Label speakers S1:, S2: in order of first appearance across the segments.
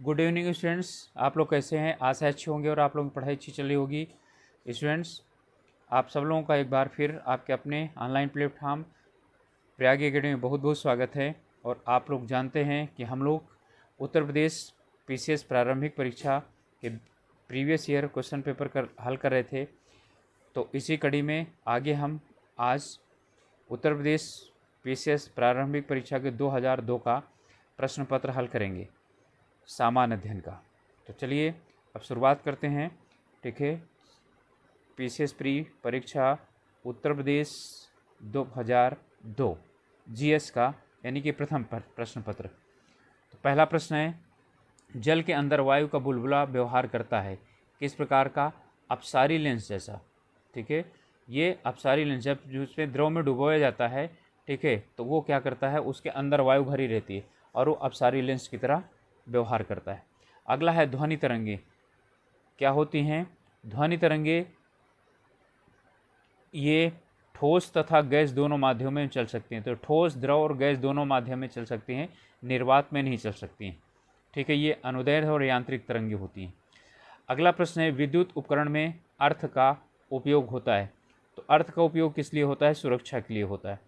S1: Good evening students. आप लोग कैसे हैं? आशा अच्छी होंगे और आप लोगों की पढ़ाई अच्छी चल रही होगी। स्टूडेंट्स, आप सब लोगों का एक बार फिर आपके अपने ऑनलाइन प्लेटफॉर्म प्रयाग एकेडमी में बहुत बहुत स्वागत है। और आप लोग जानते हैं कि हम लोग उत्तर प्रदेश पीसीएस प्रारंभिक परीक्षा के प्रीवियस ईयर क्वेश्चन पेपर हल कर रहे थे। तो इसी कड़ी में आगे हम आज उत्तर प्रदेश पीसीएस प्रारंभिक परीक्षा के 2002 का प्रश्न पत्र हल करेंगे, सामान्य अध्ययन का। तो चलिए अब शुरुआत करते हैं। ठीक है, पीसीएस प्री परीक्षा उत्तर प्रदेश 2002 जीएस का यानी कि प्रथम प्रश्न पत्र। तो पहला प्रश्न है, जल के अंदर वायु का बुलबुला व्यवहार करता है किस प्रकार का? अपसारी लेंस जैसा। ठीक है, ये अपसारी लेंस जब उसमें द्रव में डुबोया जाता है, ठीक है, तो वो क्या करता है, उसके अंदर वायु भरी रहती है और वो अपसारी लेंस की तरह व्यवहार करता है। अगला है ध्वनि तरंगे क्या होती हैं? ध्वनि तरंगे ये ठोस तथा गैस दोनों माध्यमों में चल सकती हैं। तो ठोस, द्रव और गैस दोनों माध्यम में चल सकती हैं, निर्वात में नहीं चल सकती हैं। ठीक है, ये अनुदैर्ध्य और यांत्रिक तरंगे होती हैं। अगला प्रश्न है, विद्युत उपकरण में अर्थ का उपयोग होता है। तो अर्थ का उपयोग किस लिए होता है? सुरक्षा के लिए होता है।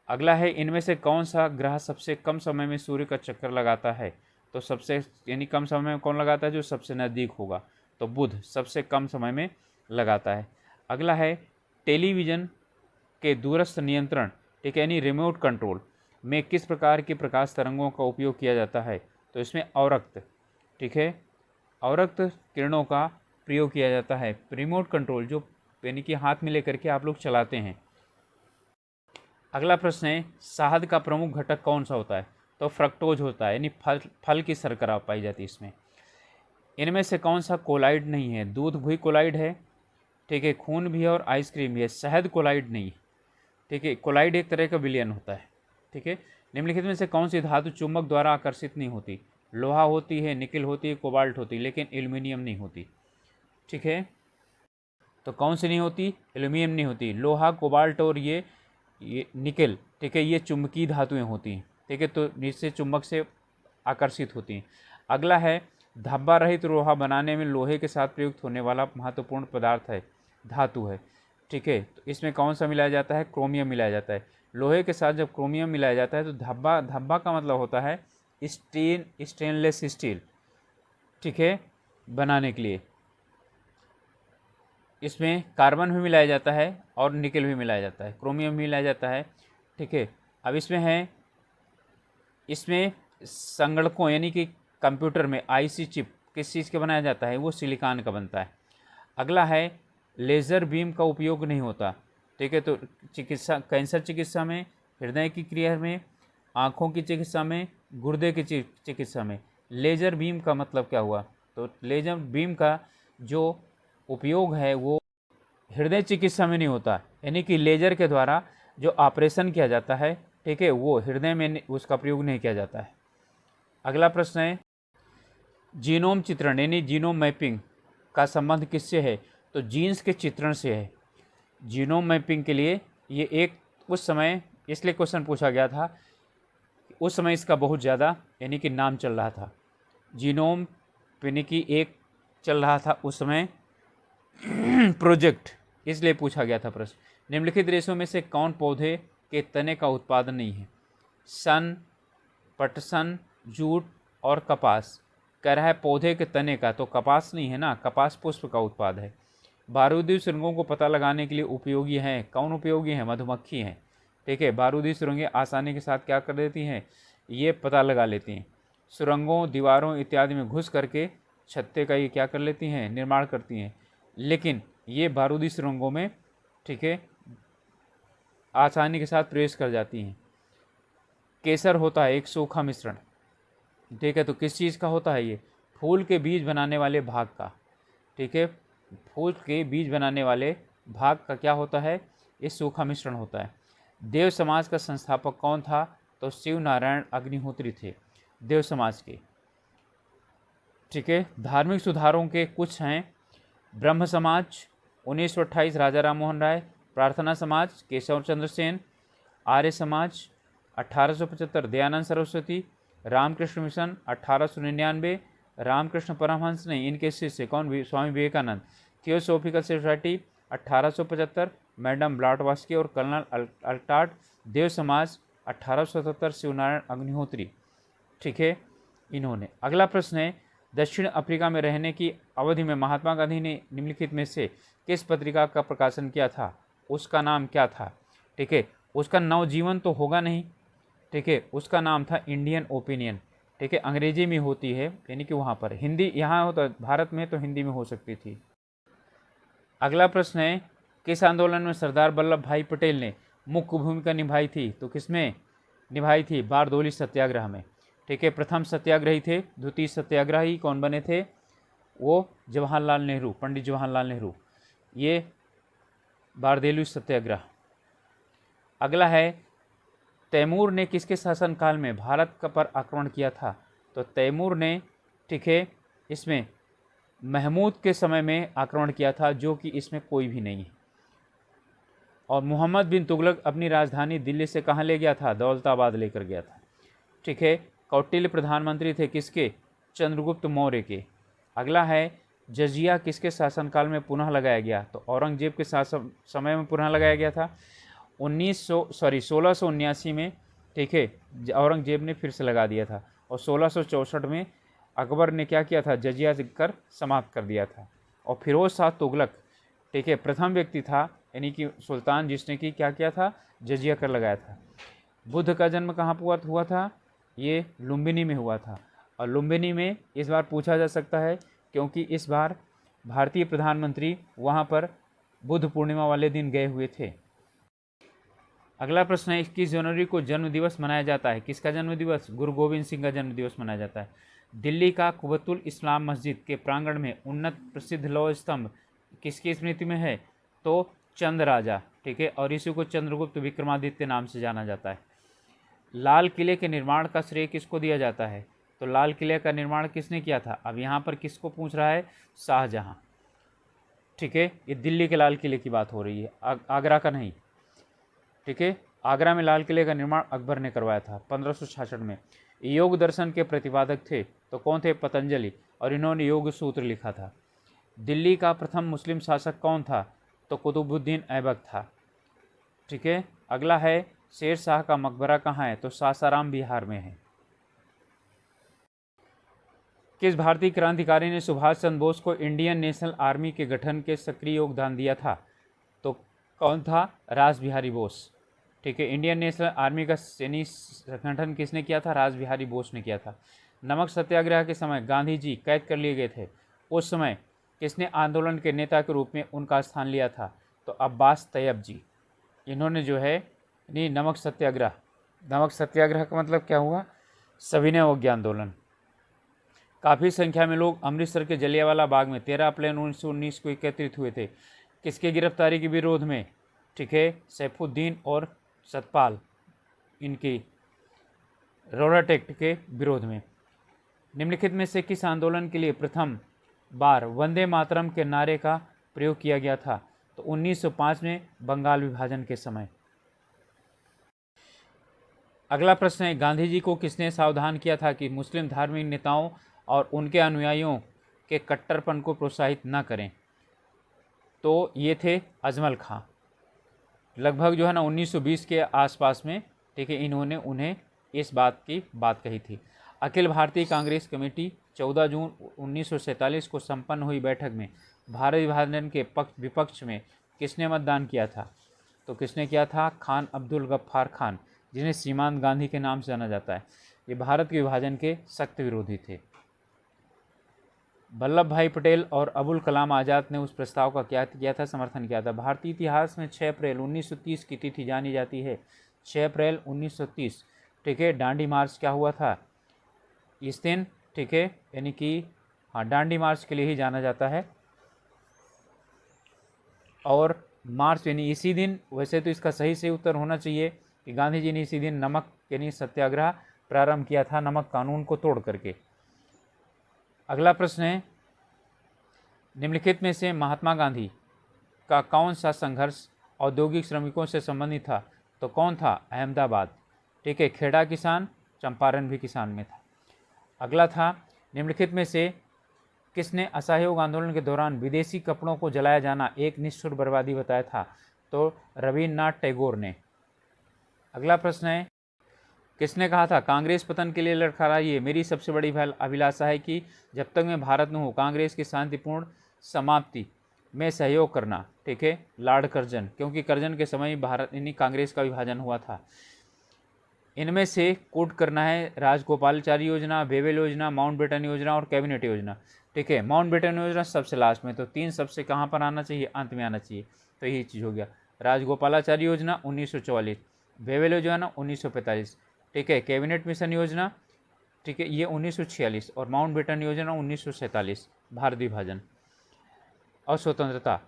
S1: अगला है, इनमें से कौन सा ग्रह सबसे कम समय में सूर्य का चक्कर लगाता है? तो सबसे यानी कम समय में कौन लगाता है? जो सबसे नज़दीक होगा। तो बुध सबसे कम समय में लगाता है। अगला है, टेलीविज़न के दूरस्थ नियंत्रण, ठीक है, यानी रिमोट कंट्रोल में किस प्रकार की प्रकाश तरंगों का उपयोग किया जाता है? तो इसमें अवरक्त, ठीक है, अवरक्त किरणों का प्रयोग किया जाता है। रिमोट कंट्रोल जो यानी कि हाथ में लेकर के आप लोग चलाते हैं। अगला प्रश्न है, शहद का प्रमुख घटक कौन सा होता है? तो फ्रक्टोज होता है, यानी फल की शर्करा पाई जाती है इसमें। इनमें से कौन सा कोलाइड नहीं है? दूध भी कोलाइड है, ठीक है, खून भी है और आइसक्रीम भी है। शहद कोलाइड नहीं, ठीक है। कोलाइड एक तरह का विलयन होता है। ठीक है, निम्नलिखित में से कौन सी धातु चुंबक द्वारा आकर्षित नहीं होती? लोहा होती है, निकिल होती है, कोबाल्ट होती है, लेकिन एल्यूमिनियम नहीं होती। ठीक है, तो कौन सी नहीं होती? एल्यूमिनियम नहीं होती। लोहा, कोबाल्ट और ये निकेल, ठीक है, ये चुंबकीय धातुएं होती हैं। ठीक है, तो इससे चुंबक से आकर्षित होती हैं। अगला है, धब्बा रहित लोहा बनाने में लोहे के साथ प्रयुक्त होने वाला महत्वपूर्ण पदार्थ है, धातु है। ठीक है, तो इसमें कौन सा मिलाया जाता है? क्रोमियम मिलाया जाता है। लोहे के साथ जब क्रोमियम मिलाया जाता है तो धब्बा, धब्बा का मतलब होता है स्टेनलेस स्टील, ठीक है, बनाने के लिए। इसमें कार्बन भी मिलाया जाता है और निकेल भी मिलाया जाता है, क्रोमियम भी मिलाया जाता है। ठीक है, अब इसमें है, इसमें संगणकों यानी कि कंप्यूटर में आईसी चिप किस चीज़ के बनाया जाता है? वो सिलिकॉन का बनता है। अगला है, लेज़र बीम का उपयोग नहीं होता। ठीक है, तो चिकित्सा, कैंसर चिकित्सा में, हृदय की क्रिया में, आँखों की चिकित्सा में, गुर्दे की चिकित्सा में लेज़र बीम का मतलब क्या हुआ? तो लेज़र बीम का जो उपयोग है वो हृदय चिकित्सा में नहीं होता, यानी कि लेज़र के द्वारा जो ऑपरेशन किया जाता है, ठीक है, वो हृदय में उसका प्रयोग नहीं किया जाता है। अगला प्रश्न है, जीनोम चित्रण यानी जीनोम मैपिंग का संबंध किससे है? तो जीन्स के चित्रण से है। जीनोम मैपिंग के लिए ये एक उस समय इसलिए क्वेश्चन पूछा गया था, उस समय इसका बहुत ज़्यादा यानी कि नाम चल रहा था। जीनोम यानी कि एक चल रहा था उस समय प्रोजेक्ट, इसलिए पूछा गया था प्रश्न। निम्नलिखित देशों में से कौन पौधे के तने का उत्पादन नहीं है? सन, पटसन, जूट और कपास। कह रहा है पौधे के तने का, तो कपास नहीं है ना, कपास पुष्प का उत्पाद है। बारूदी सुरंगों को पता लगाने के लिए उपयोगी हैं। कौन उपयोगी है? मधुमक्खी हैं। ठीक है, बारूदी सुरंगें आसानी के साथ क्या कर देती हैं? ये पता लगा लेती हैं। सुरंगों, दीवारों इत्यादि में घुस करके छत्ते का ये क्या कर लेती हैं? निर्माण करती हैं। लेकिन ये बारूदी सुरंगों में, ठीक है, आसानी के साथ प्रवेश कर जाती हैं। केसर होता है एक सूखा मिश्रण, ठीक है, तो किस चीज़ का होता है? ये फूल के बीज बनाने वाले भाग का, ठीक है, फूल के बीज बनाने वाले भाग का क्या होता है? ये सूखा मिश्रण होता है। देव समाज का संस्थापक कौन था? तो शिव नारायण अग्निहोत्री थे, देव समाज के। ठीक है, धार्मिक सुधारों के कुछ हैं, ब्रह्म समाज 1928 राजा राम मोहन राय, प्रार्थना समाज केशव चंद्र सेन, आर्य समाज 1875 दयानंद सरस्वती, रामकृष्ण मिशन 1899, रामकृष्ण परमहंस नहीं, इनके शिष्य कौन, Swami Vivekananda. Theosophical society 1875, madam ब्लॉटवास्की और कर्नल अल्टाट। देव समाज 1877, शिवनारायण अग्निहोत्री। ठीक है, इन्होंने। अगला प्रश्न है, दक्षिण अफ्रीका में रहने की अवधि में महात्मा गांधी ने निम्नलिखित में से किस पत्रिका का प्रकाशन किया था, उसका नाम क्या था। ठीक है, उसका नवजीवन तो होगा नहीं। ठीक है, उसका नाम था इंडियन ओपिनियन। ठीक है, अंग्रेजी में होती है, यानी कि वहाँ पर हिंदी, यहाँ होता भारत में तो हिंदी में हो सकती थी। अगला प्रश्न है, किस आंदोलन में सरदार वल्लभ भाई पटेल ने मुख्य भूमिका निभाई थी, तो किसमें निभाई थी, बारदोली सत्याग्रह में। ठीक है, प्रथम सत्याग्रही थे, द्वितीय सत्याग्रही कौन बने थे, वो जवाहरलाल नेहरू, पंडित जवाहरलाल नेहरू। ये बारदोली सत्याग्रह। अगला है, तैमूर ने किसके शासनकाल में भारत पर आक्रमण किया था, तो तैमूर ने, ठीक है, इसमें महमूद के समय में आक्रमण किया था, जो कि इसमें कोई भी नहीं है। और मोहम्मद बिन तुगलक अपनी राजधानी दिल्ली से कहाँ ले गया था, दौलताबाद लेकर गया था। ठीक है, कौटिल्य प्रधानमंत्री थे किसके, चंद्रगुप्त मौर्य के। अगला है, जजिया किसके शासनकाल में पुनः लगाया गया, तो औरंगजेब के शासन समय में पुनः लगाया गया था 1679 में। ठीक है, औरंगजेब ने फिर से लगा दिया था, और 1664 में अकबर ने क्या किया था, जजिया कर समाप्त कर दिया था। और फिरोज शाह तुगलक, ठीक है, प्रथम व्यक्ति था, यानी कि सुल्तान, जिसने कि क्या किया था, जजिया कर लगाया था। बुद्ध का जन्म कहाँ हुआ था, ये लुम्बिनी में हुआ था। और लुम्बिनी में इस बार पूछा जा सकता है, क्योंकि इस बार भारतीय प्रधानमंत्री वहाँ पर बुद्ध पूर्णिमा वाले दिन गए हुए थे। अगला प्रश्न है, 21 जनवरी को जन्म दिवस मनाया जाता है, किसका जन्म दिवस, गुरु गोविंद सिंह का जन्म दिवस मनाया जाता है। दिल्ली का कुबतुल इस्लाम मस्जिद के प्रांगण में उन्नत प्रसिद्ध लौह स्तंभ किसकी स्मृति में है, तो चंद राजा। ठीक है, और इसी को चंद्रगुप्त विक्रमादित्य नाम से जाना जाता है। लाल किले के निर्माण का श्रेय किसको दिया जाता है, तो लाल किले का निर्माण किसने किया था। अब यहाँ पर किसको पूछ रहा है, शाहजहाँ। ठीक है, ये दिल्ली के लाल किले की बात हो रही है, आगरा का नहीं। ठीक है, आगरा में लाल किले का निर्माण अकबर ने करवाया था 1566 में। योग दर्शन के प्रतिपादक थे, तो कौन थे, पतंजलि, और इन्होंने योग सूत्र लिखा था। दिल्ली का प्रथम मुस्लिम शासक कौन था, तो कुतुबुद्दीन ऐबक था। ठीक है, अगला है, शेर शाह का मकबरा कहाँ है, तो सासाराम बिहार में है। किस भारतीय क्रांतिकारी ने सुभाष चंद्र बोस को इंडियन नेशनल आर्मी के गठन के सक्रिय योगदान दिया था, तो कौन था, रास बिहारी बोस। ठीक है, इंडियन नेशनल आर्मी का सैनिक संगठन किसने किया था, रास बिहारी बोस ने किया था। नमक सत्याग्रह के समय गांधी जी कैद कर लिए गए थे, उस समय किसने आंदोलन के नेता के रूप में उनका स्थान लिया था, तो अब्बास तैयब जी। इन्होंने जो है नमक सत्याग्रह का मतलब क्या हुआ, सविनय अवज्ञा आंदोलन। काफ़ी संख्या में लोग अमृतसर के जलियांवाला बाग में 13 अप्रैल 1919 को एकत्रित हुए थे, किसके गिरफ्तारी के विरोध में। ठीक है, सैफुद्दीन और सतपाल, इनकी रोलट एक्ट के विरोध में। निम्नलिखित में से किस आंदोलन के लिए प्रथम बार वंदे मातरम के नारे का प्रयोग किया गया था, तो 1905 में बंगाल विभाजन के समय। अगला प्रश्न है, गांधी जी को किसने सावधान किया था कि मुस्लिम धार्मिक नेताओं और उनके अनुयायियों के कट्टरपन को प्रोत्साहित न करें, तो ये थे अजमल खां। लगभग जो है ना 1920 के आसपास में, ठीक है, इन्होंने उन्हें इस बात की बात कही थी। अखिल भारतीय कांग्रेस कमेटी 14 जून 1947 को संपन्न हुई बैठक में भारत विभाजन के विपक्ष में किसने मतदान किया था, तो किसने किया था, खान अब्दुल गफ्फार खान, जिन्हें सीमांत गांधी के नाम से जाना जाता है। ये भारत के विभाजन के सख्त विरोधी थे। वल्लभ भाई पटेल और अबुल कलाम आज़ाद ने उस प्रस्ताव का क्या किया था, समर्थन किया था। भारतीय इतिहास में 6 अप्रैल 1930 की तिथि जानी जाती है, 6 अप्रैल 1930। ठीक है, दांडी मार्च क्या हुआ था इस दिन। ठीक है, यानी कि हाँ, दांडी मार्च के लिए ही जाना जाता है। और मार्च यानी इसी दिन, वैसे तो इसका सही उत्तर होना चाहिए कि गांधी जी ने इसी दिन नमक यानी सत्याग्रह प्रारंभ किया था, नमक कानून को तोड़ करके। अगला प्रश्न है, निम्नलिखित में से महात्मा गांधी का कौन सा संघर्ष औद्योगिक श्रमिकों से संबंधित था, तो कौन था, अहमदाबाद। ठीक है, खेड़ा किसान चंपारण भी किसान में था। अगला था, निम्नलिखित में से किसने असहयोग आंदोलन के दौरान विदेशी कपड़ों को जलाया जाना एक निष्ठुर बर्बादी बताया था? तो रविन्द्रनाथ टैगोर ने। अगला प्रश्न है, किसने कहा था कांग्रेस पतन के लिए लड़खड़ाइए, मेरी सबसे बड़ी अभिलाषा है कि जब तक मैं भारत में हूँ कांग्रेस की शांतिपूर्ण समाप्ति में सहयोग करना। ठीक है, लॉर्ड कर्जन, क्योंकि कर्जन के समय भारत यानी कांग्रेस का विभाजन हुआ था। इनमें से कोट करना है राजगोपालाचारी योजना, बेवेल योजना, माउंटबेटन योजना और कैबिनेट योजना। ठीक है, माउंटबेटन योजना सबसे लास्ट में, तो 3 सबसे कहाँ पर आना चाहिए? अंत में आना चाहिए। तो यही चीज़ हो गया। राजगोपालाचारी योजना 1944, बेवेल योजना 1945, ठीक है, कैबिनेट मिशन योजना, ठीक है, ये 1946 और माउंटबेटन योजना 1947। भारत विभाजन और स्वतंत्रता।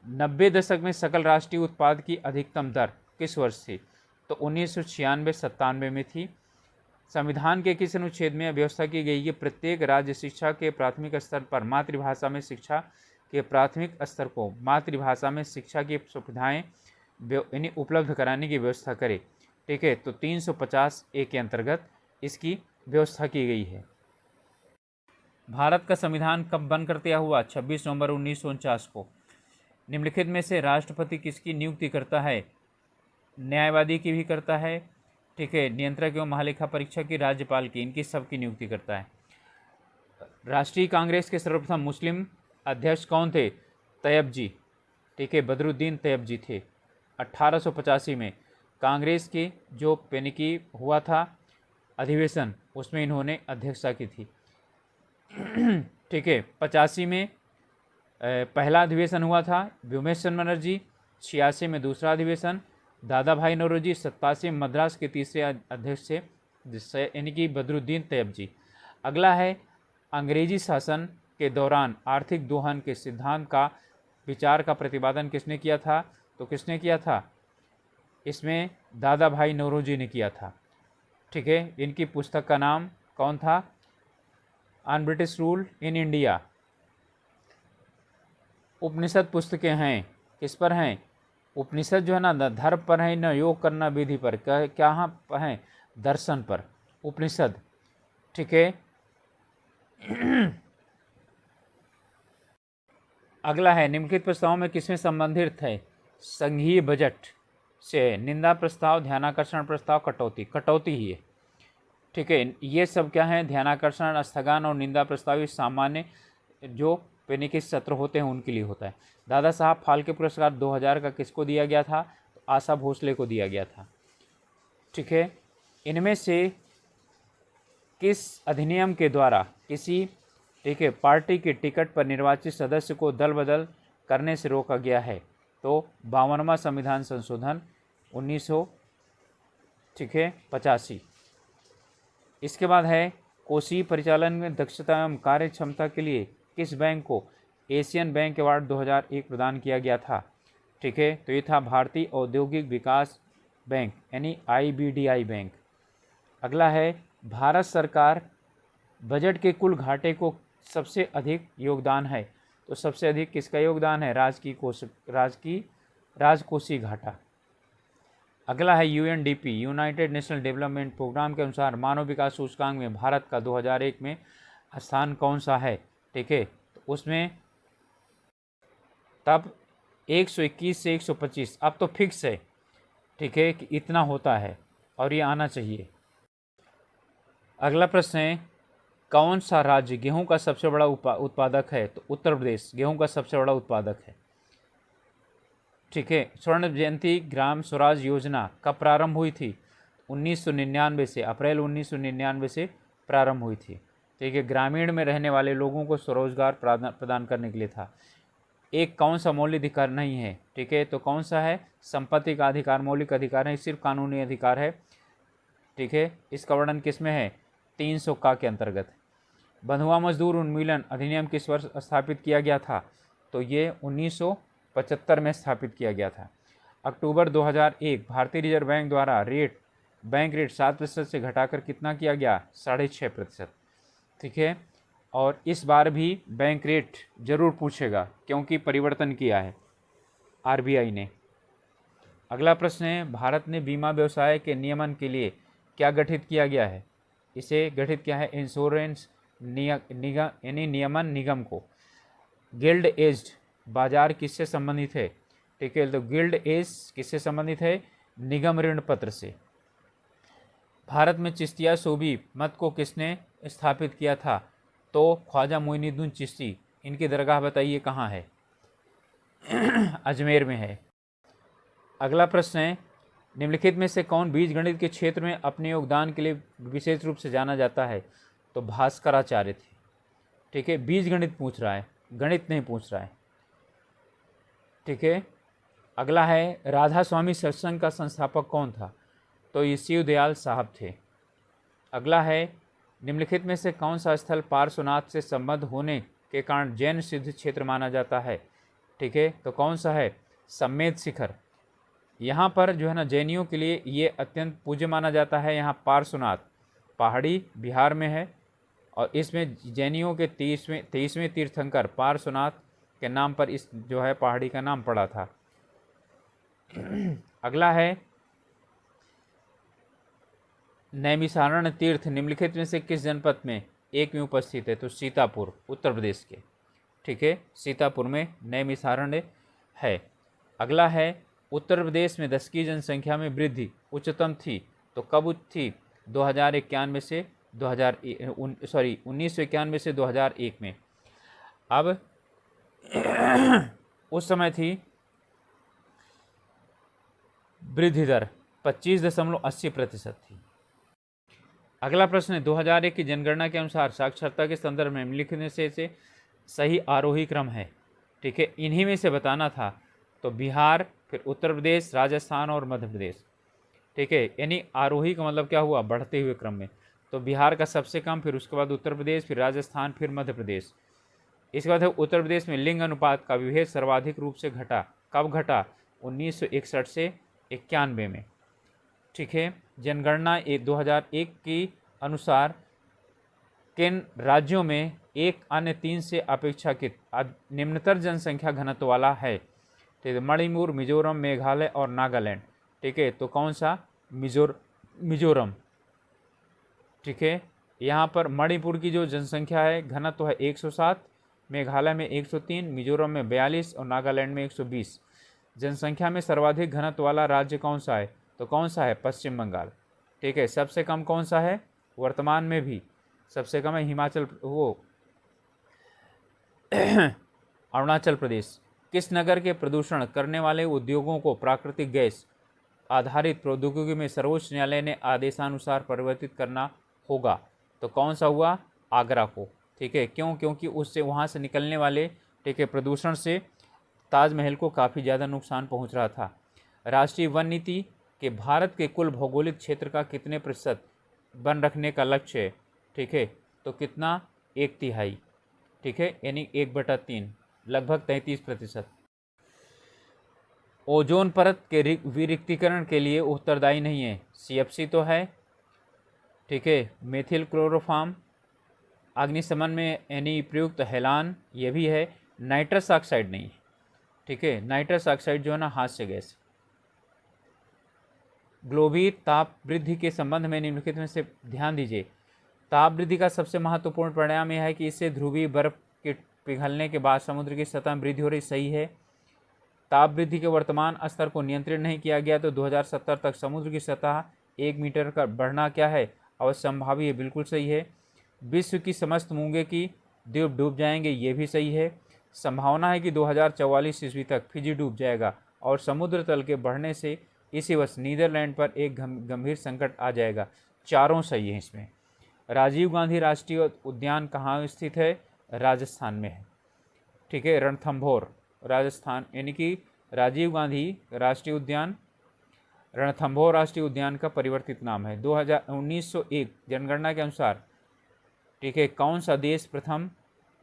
S1: 90 दशक में सकल राष्ट्रीय उत्पाद की अधिकतम दर किस वर्ष थी? तो 1996-97 में थी। संविधान के किस अनुच्छेद में व्यवस्था की गई कि प्रत्येक राज्य शिक्षा के प्राथमिक स्तर पर मातृभाषा में शिक्षा के प्राथमिक स्तर को मातृभाषा में शिक्षा की सुविधाएं यानी उपलब्ध कराने की व्यवस्था करे? ठीक है, तो 350 के अंतर्गत इसकी व्यवस्था की गई है। भारत का संविधान कब बनकर तैयार हुआ? 26 नवंबर 1949 को। निम्नलिखित में से राष्ट्रपति किसकी नियुक्ति करता है? न्यायवादी की भी करता है, ठीक है, नियंत्रक एवं महालेखा परीक्षक की, राज्यपाल की, इनकी सबकी नियुक्ति करता है। राष्ट्रीय कांग्रेस के सर्वप्रथम मुस्लिम अध्यक्ष कौन थे? तैयब जी, ठीक है, बदरुद्दीन तैयब जी थे। 1885 में कांग्रेस की जो पेनिकी हुआ था अधिवेशन, उसमें इन्होंने अध्यक्षता की थी। ठीक है, 85 में पहला अधिवेशन हुआ था व्योमेश चंद्र बनर्जी, 86 में दूसरा अधिवेशन दादा भाई नौरोजी, 87 में मद्रास के तीसरे अध्यक्ष थे जिससे यानी कि बदरुद्दीन तैयब जी। अगला है, अंग्रेजी शासन के दौरान आर्थिक दोहन के सिद्धांत का विचार का प्रतिपादन किसने किया था? तो किसने किया था? इसमें दादा भाई नौरोजी ने किया था। ठीक है, इनकी पुस्तक का नाम कौन था? On British rule in India. Upanishad पुस्तकें हैं, किस पर हैं? उपनिषद जो है ना धर्म पर है, न योग करना विधि पर, कहाँ पर हैं? दर्शन पर उपनिषद। ठीक है। अगला है, निम्नलिखित प्रस्तावों में किसमें संबंधित है? संघीय बजट से निंदा प्रस्ताव, ध्यानाकर्षण प्रस्ताव, कटौती। कटौती ही है। ठीक है, ये सब क्या है? ध्यानाकर्षण, स्थगन और निंदा प्रस्ताव ये सामान्य जो पेनिकिस सत्र होते हैं उनके लिए होता है। दादा साहब फाल्के पुरस्कार 2000 का किसको दिया गया था? तो आशा भोसले को दिया गया था। ठीक है, इनमें से किस अधिनियम के द्वारा किसी ठीक है पार्टी के टिकट पर निर्वाचित सदस्य को दल बदल करने से रोका गया है? तो 52वां संविधान संशोधन 1900 ठीक है 85। इसके बाद है, कोषीय परिचालन में दक्षता एवं कार्य क्षमता के लिए किस बैंक को एशियन बैंक अवार्ड 2001 प्रदान किया गया था? ठीक है, तो ये था भारतीय औद्योगिक विकास बैंक यानी IBDI बैंक। अगला है, भारत सरकार बजट के कुल घाटे को सबसे अधिक योगदान है, तो सबसे अधिक किसका योगदान है? राजकोषीय घाटा। अगला है, UNDP united national development programme के अनुसार मानव विकास सूचकांक में भारत का 2001 में स्थान कौन सा है? ठीक है, तो उसमें तब 121 से 125, अब तो फिक्स है, ठीक है, कि इतना होता है और ये आना चाहिए। अगला प्रश्न है, कौन सा राज्य गेहूं का सबसे बड़ा उत्पादक है? तो उत्तर प्रदेश गेहूं का सबसे बड़ा उत्पादक है। ठीक है, स्वर्ण जयंती ग्राम स्वराज योजना कब प्रारंभ हुई थी? 1999 से, अप्रैल 1999 से प्रारंभ हुई थी। ठीक है, ग्रामीण में रहने वाले लोगों को स्वरोजगार प्रदान करने के लिए था। एक कौन सा मौलिक अधिकार नहीं है? ठीक है, तो कौन सा है? संपत्ति का अधिकार मौलिक अधिकार है, सिर्फ कानूनी अधिकार है। ठीक है, इसका वर्णन किस में है? 300 का के अंतर्गत। बंधुआ मजदूर उन्मूलन अधिनियम किस वर्ष स्थापित किया गया था? तो ये 1975 में स्थापित किया गया था। अक्टूबर 2001 भारतीय रिजर्व बैंक द्वारा बैंक रेट 7% से घटाकर कितना किया गया? 6.5%। ठीक है, और इस बार भी बैंक रेट जरूर पूछेगा क्योंकि परिवर्तन किया है RBI ने। अगला प्रश्न है, भारत ने बीमा व्यवसाय के नियमन के लिए क्या गठित किया गया है? इसे गठित किया है इंश्योरेंस यानी नियमन निगम को। गिल्ड एज्ड बाजार किससे संबंधित है? ठीक है, तो गिल्ड एज किससे संबंधित है? निगम ऋण पत्र से। भारत में चिश्तिया सूफी मत को किसने स्थापित किया था? तो ख्वाजा मोइनुद्दीन चिश्ती। इनकी दरगाह बताइए कहाँ है? अजमेर में है। अगला प्रश्न है, निम्नलिखित में से कौन बीजगणित के क्षेत्र में अपने योगदान के लिए विशेष रूप से जाना जाता है? तो भास्कराचार्य थे। ठीक है, बीजगणित पूछ रहा है, गणित नहीं पूछ रहा है। ठीक है, अगला है, राधा स्वामी सत्संग का संस्थापक कौन था? तो ये शिव दयाल साहब थे। अगला है, निम्नलिखित में से कौन सा स्थल पार्श्वनाथ से संबद्ध होने के कारण जैन सिद्ध क्षेत्र माना जाता है? ठीक है, तो कौन सा है? सम्मेद शिखर। यहाँ पर जो है ना जैनियों के लिए ये अत्यंत पूज्य माना जाता है। यहाँ पार्श्वनाथ पहाड़ी बिहार में है और इसमें जैनियों के 23वें तीर्थंकर पार्श्वनाथ के नाम पर इस जो है पहाड़ी का नाम पड़ा था। अगला है, नैमिषारण्य तीर्थ निम्नलिखित में से किस जनपद में एक में उपस्थित है? तो सीतापुर, उत्तर प्रदेश के। ठीक है, सीतापुर में नैमिषारण्य है। अगला है, उत्तर प्रदेश में 10 की जनसंख्या में वृद्धि उच्चतम थी तो कब थी? 2091 से 1991 से 2001 में। अब उस समय थी वृद्धि दर 25.80% थी। अगला प्रश्न है, 2001 की जनगणना के अनुसार साक्षरता के संदर्भ में निम्नलिखित में से सही आरोही क्रम है? ठीक है, इन्हीं में से बताना था। तो बिहार, फिर उत्तर प्रदेश, राजस्थान और मध्य प्रदेश। ठीक है, यानी आरोही का मतलब क्या हुआ? बढ़ते हुए क्रम में। तो बिहार का सबसे कम, फिर उसके बाद उत्तर प्रदेश, फिर राजस्थान, फिर मध्य प्रदेश। इसके बाद है उत्तर प्रदेश में लिंग अनुपात का विभेद सर्वाधिक रूप से घटा। कब घटा? 1961 से 91 में। ठीक है, जनगणना 2001 की अनुसार किन राज्यों में एक अन्य 3 से अपेक्षाकृत निम्नतर जनसंख्या घनत्व वाला है? ठीक है, मणिपुर, मिजोरम, मेघालय और नागालैंड। ठीक है, तो कौन सा? मिजोरम। ठीक है, यहाँ पर मणिपुर की जो जनसंख्या है घनत्व है 107, मेघालय में 103, मिजोरम में 42 और नागालैंड में 120। जनसंख्या में सर्वाधिक घनत्व वाला राज्य कौन सा है? तो कौन सा है? पश्चिम बंगाल। ठीक है, सबसे कम कौन सा है? वर्तमान में भी सबसे कम है हिमाचल, अरुणाचल प्रदेश। किस नगर के प्रदूषण करने वाले उद्योगों को प्राकृतिक गैस आधारित प्रौद्योगिकी में सर्वोच्च न्यायालय ने आदेशानुसार परिवर्तित करना होगा? तो कौन सा हुआ? आगरा को। ठीक है, क्यों? क्योंकि उससे वहाँ से निकलने वाले ठीक है प्रदूषण से ताजमहल को काफ़ी ज़्यादा नुकसान पहुँच रहा था। राष्ट्रीय वन नीति के भारत के कुल भौगोलिक क्षेत्र का कितने प्रतिशत वन रखने का लक्ष्य है? ठीक है, तो कितना? 1/3। ठीक है, यानी 1/3, लगभग 33%। ओजोन परत के विरिक्तीकरण के लिए उत्तरदायी नहीं है? CFC तो है। ठीक है, मेथिल क्लोरोफॉर्म, अग्निशमन में यानी प्रयुक्त हेलान, ये भी है। नाइट्रस ऑक्साइड नहीं है। ठीक है, नाइट्रस ऑक्साइड जो है ना हास्य गैस। ग्लोबल ताप वृद्धि के संबंध में निम्नलिखित में से ध्यान दीजिए। ताप वृद्धि का सबसे महत्वपूर्ण परिणाम यह है कि इससे ध्रुवीय बर्फ के पिघलने के बाद समुद्र की सतह में वृद्धि हो रही। सही है। ताप वृद्धि के वर्तमान स्तर को नियंत्रित नहीं किया गया तो 2070 तक समुद्र की सतह 1 मीटर का बढ़ना क्या है? अवश्यंभावी है। बिल्कुल सही है। विश्व की समस्त मूंगे की द्वीप डूब जाएंगे, ये भी सही है। संभावना है कि 2044 ईस्वी तक फिजी डूब जाएगा और समुद्र तल के बढ़ने से इसी वर्ष नीदरलैंड पर एक गंभीर संकट आ जाएगा। चारों सही है इसमें। राजीव गांधी राष्ट्रीय उद्यान कहाँ स्थित है? राजस्थान में है। ठीक है, रणथंभौर, राजस्थान, यानी कि राजीव गांधी राष्ट्रीय उद्यान रणथंभौर राष्ट्रीय उद्यान का परिवर्तित नाम है। 1901 जनगणना के अनुसार ठीक है कौन सा देश प्रथम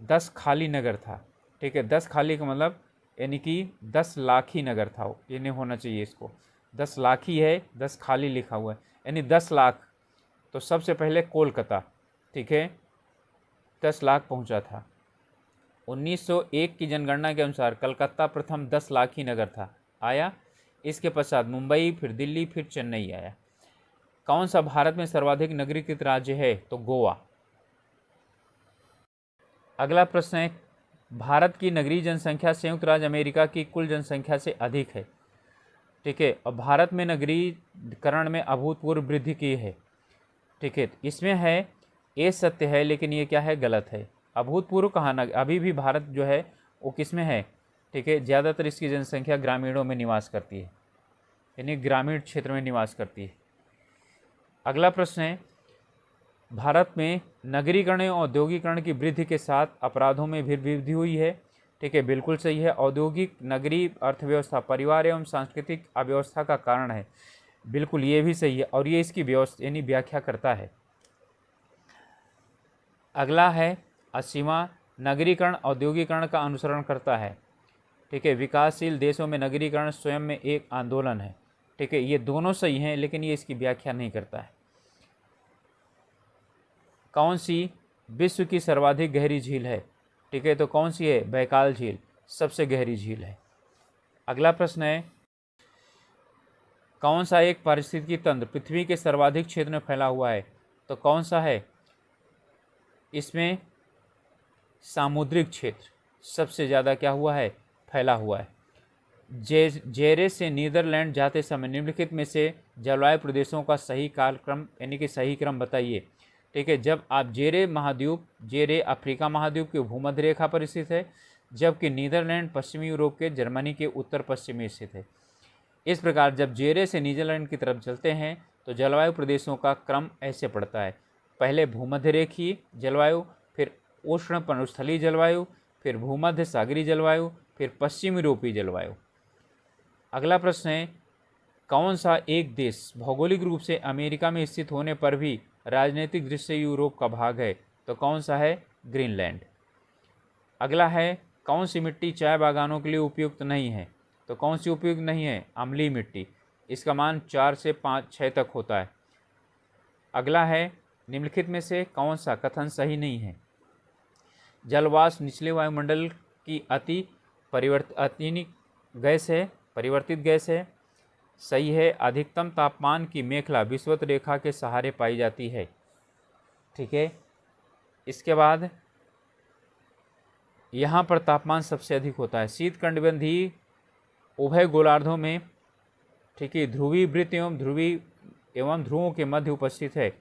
S1: 10 खाली नगर था? ठीक है, 10 खाली का मतलब यानी कि 10 लाखी नगर था, ये नहीं होना चाहिए इसको। 10 लाखी है, 10 खाली लिखा हुआ है, यानी 10 लाख। तो सबसे पहले कोलकाता, ठीक है, 10 लाख पहुंचा था। 1901 की जनगणना के अनुसार कलकत्ता प्रथम 10 लाखी नगर था, आया। इसके पश्चात मुंबई, फिर दिल्ली, फिर चेन्नई आया। कौन सा भारत में सर्वाधिक नगरीकृत राज्य है? तो गोवा। अगला प्रश्न है, भारत की नगरीय जनसंख्या संयुक्त राज्य अमेरिका की कुल जनसंख्या से अधिक है। ठीक है, और भारत में नगरीकरण में अभूतपूर्व वृद्धि की है। ठीक है, इसमें है ये सत्य है, लेकिन ये क्या है? गलत है। अभूतपूर्व कहाँ? अभी भी भारत जो है वो किस में है? ठीक है, ज़्यादातर इसकी जनसंख्या ग्रामीणों में निवास करती है, यानी ग्रामीण क्षेत्र में निवास करती है। अगला प्रश्न है, भारत में नगरीकरण और औद्योगिकरण की वृद्धि के साथ अपराधों में भी वृद्धि हुई है। ठीक है, बिल्कुल सही है। औद्योगिक नगरीय अर्थव्यवस्था परिवार एवं सांस्कृतिक अव्यवस्था का कारण है। बिल्कुल, ये भी सही है, और ये इसकी व्यवस्था यानी व्याख्या करता है। अगला है, असीमा नगरीकरण औद्योगिकरण का अनुसरण करता है। ठीक है, विकासशील देशों में नगरीकरण स्वयं में एक आंदोलन है। ठीक है, ये दोनों सही हैं, लेकिन ये इसकी व्याख्या नहीं करता है। कौन सी विश्व की सर्वाधिक गहरी झील है? ठीक है, तो कौन सी है? बैकाल झील सबसे गहरी झील है। अगला प्रश्न है, कौन सा एक पारिस्थितिकी तंत्र पृथ्वी के सर्वाधिक क्षेत्र में फैला हुआ है? तो कौन सा है? इसमें सामुद्रिक क्षेत्र सबसे ज़्यादा क्या हुआ है? फैला हुआ है। जेरे से नीदरलैंड जाते समय निम्नलिखित में से जलवायु प्रदेशों का सही कालक्रम यानी कि सही क्रम बताइए। ठीक है, जब आप जेरे अफ्रीका महाद्वीप के भूमध्य रेखा पर स्थित है, जबकि नीदरलैंड पश्चिमी यूरोप के जर्मनी के उत्तर पश्चिम में स्थित है। इस प्रकार जब जेरे से नीदरलैंड की तरफ चलते हैं तो जलवायु प्रदेशों का क्रम ऐसे पड़ता है: पहले भूमध्य रेखीय जलवायु, फिर उष्ण पर्णस्थलीय जलवायु, फिर भूमध्य सागरीय जलवायु, फिर पश्चिम यूरोपीय जलवायु। अगला प्रश्न है, कौन सा एक देश भौगोलिक रूप से अमेरिका में स्थित होने पर भी राजनीतिक दृष्टि से यूरोप का भाग है? तो कौन सा है? ग्रीनलैंड। अगला है, कौन सी मिट्टी चाय बागानों के लिए उपयुक्त नहीं है? तो कौन सी उपयुक्त नहीं है? अम्लीय मिट्टी। इसका मान 4 से 5-6 तक होता है। अगला है, निम्नलिखित में से कौन सा कथन सही नहीं है? जलवाष्प निचले वायुमंडल की परिवर्तित गैस है। सही है। अधिकतम तापमान की मेखला विषुवत रेखा के सहारे पाई जाती है। ठीक है, इसके बाद यहाँ पर तापमान सबसे अधिक होता है। शीतकटिबंधीय उभय गोलार्धों में, ठीक है, ध्रुवीय वृत्त एवं ध्रुवों के मध्य उपस्थित है।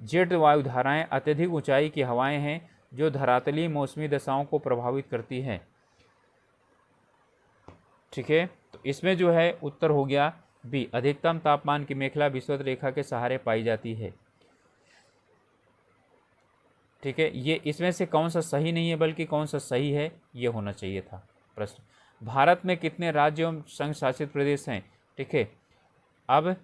S1: जेट वायुधाराएं अत्यधिक ऊंचाई की हवाएं हैं जो धरातलीय मौसमी दशाओं को प्रभावित करती हैं। ठीक है, तो इसमें जो है उत्तर हो गया बी, अधिकतम तापमान की मेखला विषुवत रेखा के सहारे पाई जाती है। ठीक है, ये इसमें से कौन सा सही नहीं है बल्कि कौन सा सही है ये होना चाहिए था प्रश्न। भारत में कितने राज्य एवं संघ शासित प्रदेश हैं? ठीक है, अब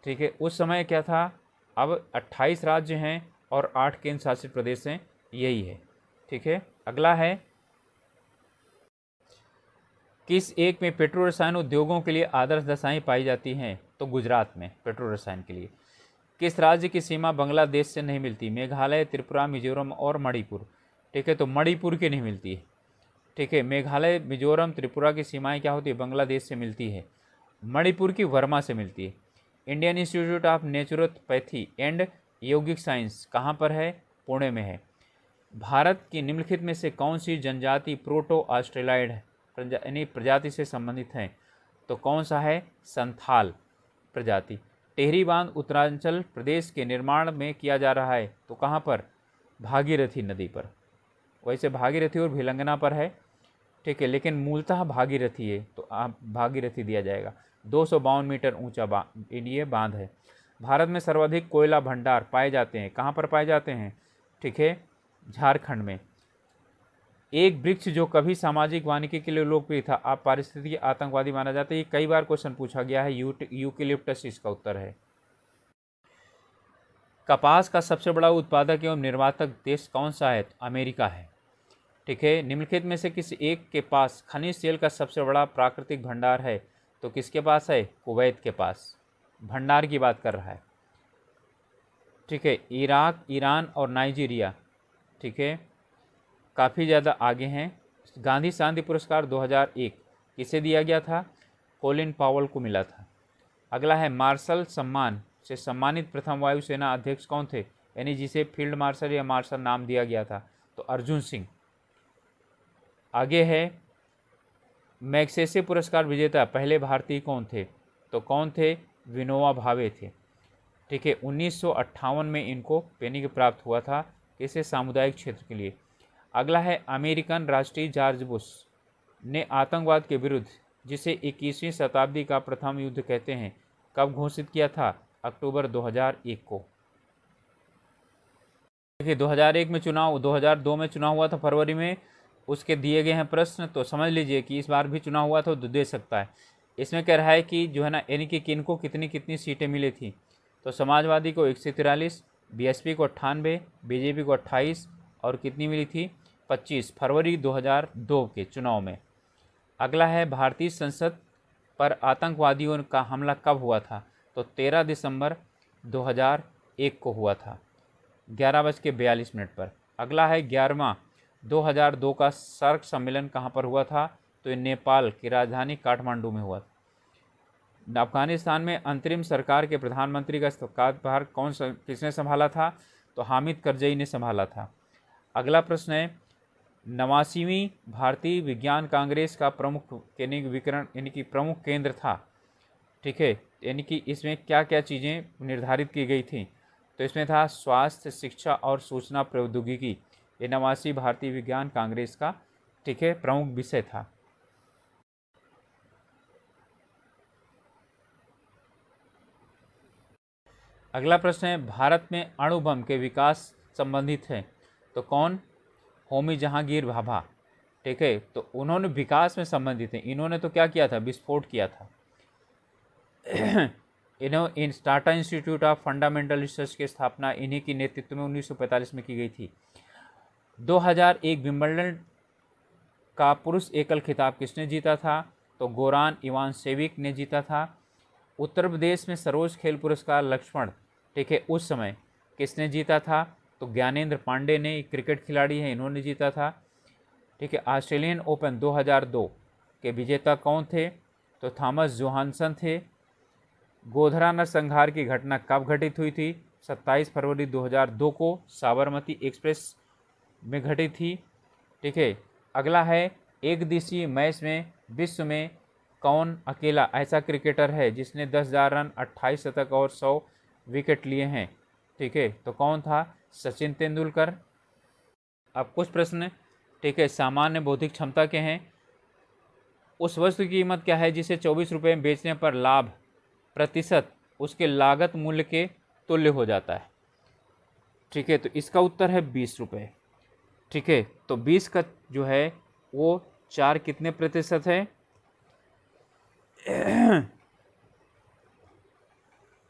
S1: ठीक है, उस समय क्या था? अब 28 राज्य हैं और 8 केंद्र शासित प्रदेश हैं, यही है। ठीक है, अगला है, किस एक में पेट्रो रसायन उद्योगों के लिए आदर्श दशाएं पाई जाती हैं? तो गुजरात में पेट्रो रसायन के लिए। किस राज्य की सीमा बांग्लादेश से नहीं मिलती? मेघालय, त्रिपुरा, मिजोरम और मणिपुर। ठीक है, तो मणिपुर की नहीं मिलती है। ठीक है, मेघालय, मिजोरम, त्रिपुरा की सीमाएं क्या होती है? बांग्लादेश से मिलती है। मणिपुर की वर्मा से मिलती है। Indian institute of naturopathy and यौगिक साइंस कहाँ पर है? पुणे में है। भारत की निम्नलिखित में से कौन सी जनजाति प्रोटो ऑस्ट्रेलॉइड यानी प्रजाति से संबंधित है? तो कौन सा है? संथाल प्रजाति। टेहरी बांध उत्तरांचल प्रदेश के निर्माण में किया जा रहा है, तो कहाँ पर? भागीरथी नदी पर। वैसे भागीरथी और भिलंगना पर है। ठीक है, लेकिन मूलतः भागीरथी है, तो आप भागीरथी दिया जाएगा। 252 मीटर ऊंचा ये बांध है। भारत में सर्वाधिक कोयला भंडार पाए जाते हैं, कहाँ पर पाए जाते हैं? ठीक है, झारखंड में। एक वृक्ष जो कभी सामाजिक वानिकी के लिए लोकप्रिय था आप पारिस्थितिकी आतंकवादी माना जाता है। ये कई बार क्वेश्चन पूछा गया है। यूकेलिप्टस इसका उत्तर है। कपास का सबसे बड़ा उत्पादक एवं निर्यातक देश कौन सा है? अमेरिका है। ठीक है, निम्नलिखित में से किसी एक के पास खनिज तेल का सबसे बड़ा प्राकृतिक भंडार है? तो किसके पास है? कुवैत के पास। भंडार की बात कर रहा है। ठीक है, इराक, ईरान और नाइजीरिया, ठीक है, काफ़ी ज़्यादा आगे हैं। गांधी शांति पुरस्कार 2001 किसे दिया गया था? कोलिन पावल को मिला था। अगला है, मार्शल सम्मान से सम्मानित प्रथम वायुसेना अध्यक्ष कौन थे, यानी जिसे फील्ड मार्शल या मार्शल नाम दिया गया था, तो अर्जुन सिंह। आगे है मैग्सेसे पुरस्कार विजेता पहले भारतीय कौन थे, तो कौन थे, विनोबा भावे थे। ठीक है, 1958 में इनको पेनी प्राप्त हुआ था, किसे, सामुदायिक क्षेत्र के लिए। अगला है अमेरिकन राष्ट्रीय जॉर्ज बुश ने आतंकवाद के विरुद्ध, जिसे 21वीं शताब्दी का प्रथम युद्ध कहते हैं, कब घोषित किया था, अक्टूबर 2001 को। देखिए 2001 में चुनाव, 2002 में चुनाव हुआ था फरवरी में, उसके दिए गए हैं प्रश्न, तो समझ लीजिए कि इस बार भी चुनाव हुआ था तो दे सकता है। इसमें कह रहा है कि जो है ना, यानी कि किनको कितनी कितनी सीटें मिली थी, तो समाजवादी को 143, बीएसपी को 98, बीजेपी को 28 और कितनी मिली थी, 25, फरवरी 2002 के चुनाव में। अगला है भारतीय संसद पर आतंकवादियों का हमला कब हुआ था, तो 13 दिसंबर 2001 को हुआ था, 11:42 पर। अगला है 11वां 2002 का सार्क सम्मेलन कहाँ पर हुआ था, तो ये नेपाल की राजधानी काठमांडू में हुआ था। अफगानिस्तान में अंतरिम सरकार के प्रधानमंत्री का कार्यभार किसने संभाला था, तो हामिद करजई ने संभाला था। अगला प्रश्न है 89वीं भारतीय विज्ञान कांग्रेस का प्रमुख विकरण यानी कि प्रमुख केंद्र था। ठीक है, यानी कि इसमें क्या क्या चीज़ें निर्धारित की गई थी, तो इसमें था स्वास्थ्य, शिक्षा और सूचना प्रौद्योगिकी। ये 89वीं भारतीय विज्ञान कांग्रेस का, ठीक है, प्रमुख विषय था। अगला प्रश्न है भारत में अणु बम के विकास संबंधित है, तो कौन, होमी जहांगीर भाभा। ठीक है, तो उन्होंने विकास में संबंधित हैं, इन्होंने तो क्या किया था, विस्फोट किया था। इन Tata institute of fundamental research की स्थापना इन्हीं की नेतृत्व में 1945 में की गई थी। 2001 विंबलडन का पुरुष एकल खिताब किसने जीता था, तो गोरान इवानसेविक ने जीता था। उत्तर प्रदेश में सरोज खेल पुरस्कार लक्ष्मण, ठीक है, उस समय किसने जीता था, तो ज्ञानेंद्र पांडे ने, क्रिकेट खिलाड़ी हैं, इन्होंने जीता था। ठीक है, ऑस्ट्रेलियन ओपन 2002 के विजेता कौन थे, तो थॉमस जोहानसन थे। गोधरा नरसंहार की घटना कब घटित हुई थी, 27 फरवरी 2002 को साबरमती एक्सप्रेस में घटी थी। ठीक है, अगला है एक दिवसीय मैच में विश्व में कौन अकेला ऐसा क्रिकेटर है जिसने 10,000 रन, 28 शतक और 100 विकेट लिए हैं। ठीक है, तो कौन था, सचिन तेंदुलकर। अब कुछ प्रश्न, ठीक है, सामान्य बौद्धिक क्षमता के हैं। उस वस्तु की कीमत क्या है जिसे 24 रुपये में बेचने पर लाभ प्रतिशत उसके लागत मूल्य के तुल्य हो जाता है। ठीक है, तो इसका उत्तर है 20 रुपये। ठीक है, तो 20 का जो है वो 4 कितने प्रतिशत है,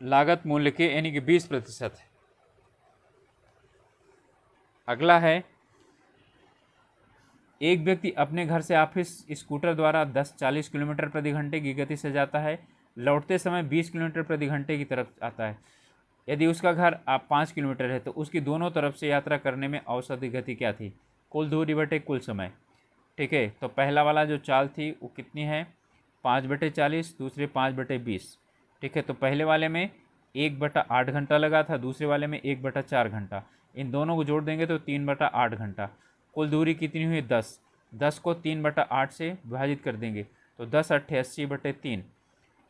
S1: लागत मूल्य के, यानी कि 20% है। अगला है एक व्यक्ति अपने घर से ऑफिस स्कूटर द्वारा 10-40 किलोमीटर प्रति घंटे की गति से जाता है, लौटते समय 20 किलोमीटर प्रति घंटे की तरफ आता है। यदि उसका घर आप 5 किलोमीटर है तो उसकी दोनों तरफ से यात्रा करने में औसत गति क्या थी, कुल दूरी बटे कुल समय। ठीक है, तो पहला वाला जो चाल थी वो कितनी है, 5/40, दूसरे 5/20। ठीक है, तो पहले वाले में 1/8 घंटा लगा था, दूसरे वाले में 1/4 घंटा, इन दोनों को जोड़ देंगे तो 3/8 घंटा। कुल दूरी कितनी हुई, 10। 10 को 3/8 से विभाजित कर देंगे तो 10 8 80/3।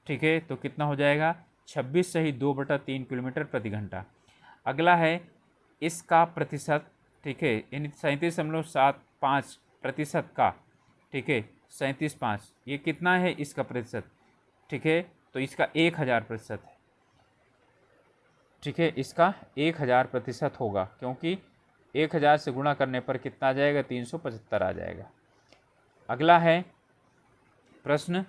S1: ठीक है, तो कितना हो जाएगा, 26 सही 2/3 किलोमीटर प्रति घंटा। अगला है इसका प्रतिशत, ठीक है, यानी 37.75% का, ठीक है, 37.5, ये कितना है इसका प्रतिशत। ठीक है, तो इसका 1000% है। ठीक है, इसका 1000% होगा, क्योंकि 1000 से गुणा करने पर कितना आ जाएगा, 375 आ जाएगा। अगला है प्रश्न,